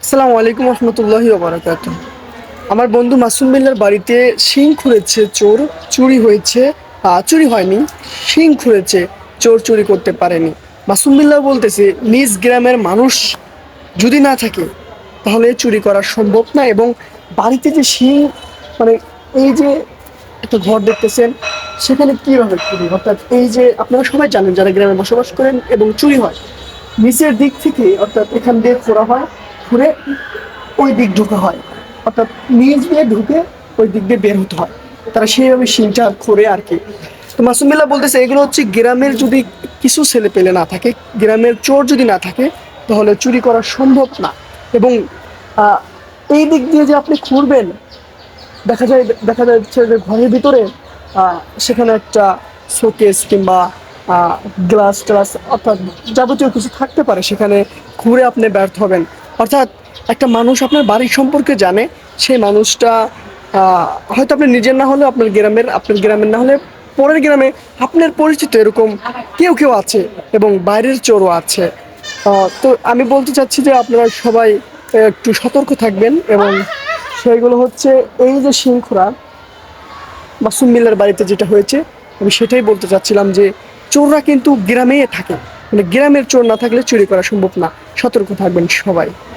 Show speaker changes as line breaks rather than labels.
আসসালামু আলাইকুম রহমতুল্লাহি ওবারাকাতুহ। আমার বন্ধু মাসুম বিল্লার বাড়িতে শিং খুঁড়েছে চোর, চুরি হয়েছে। চুরি হয়নি, শিং খুঁড়েছে, চোর চুরি করতে পারেনি। মাসুম বিল্লাহ বলতেছে নিজ গ্রামের মানুষ যদি না থাকে তাহলে চুরি করা সম্ভব না। এবং বাড়িতে যে শিং, মানে এই যে একটা ঘর দেখতেছেন, সেখানে কীভাবে চুরি, অর্থাৎ এই যে আপনারা সবাই জানেন যারা গ্রামে বসবাস করেন, এবং চুরি হয় নিচের দিক থেকে, অর্থাৎ এখান দিয়ে খোঁড়া হয়, ঘুরে ওই দিক ঢোকা হয়, অর্থাৎ নিচ দিয়ে ঢুকে ওই দিক দিয়ে বের হতে হয়। তারা সেইভাবে সিংটা করে আর কি। তো মাসুম বিল্লাহ বলতেছে এগুলো হচ্ছে গ্রামের যদি কিছু ছেলে পেলে না থাকে, গ্রামের চোর যদি না থাকে, তাহলে চুরি করা সম্ভব না। এবং আহ, এই দিক দিয়ে যে আপনি খুঁড়বেন, দেখা যাচ্ছে যে ঘরের ভিতরে সেখানে একটা শোকেস কিংবা গ্লাস টাস অর্থাৎ যাবতীয় কিছু থাকতে পারে, সেখানে ঘুরে আপনি ব্যর্থ হবেন। অর্থাৎ একটা মানুষ আপনার বাড়ির সম্পর্কে জানে, সেই মানুষটা হয়তো আপনি নিজের না হলেও আপনার গ্রামের না হলে পরের গ্রামে আপনার পরিচিত এরকম কেউ কেউ আছে, এবং বাইরের চোরও আছে। তো আমি বলতে চাচ্ছি যে আপনারা সবাই একটু সতর্ক থাকবেন। এবং সেইগুলো হচ্ছে এই যে শৃঙ্খলা মাসুম মিল্লার বাড়িতে যেটা হয়েছে, আমি সেটাই বলতে চাচ্ছিলাম যে চোররা কিন্তু গ্রামেই থাকে, মানে গ্রামের চোর না থাকলে চুরি করা সম্ভব না। সতর্ক থাকবেন সবাই।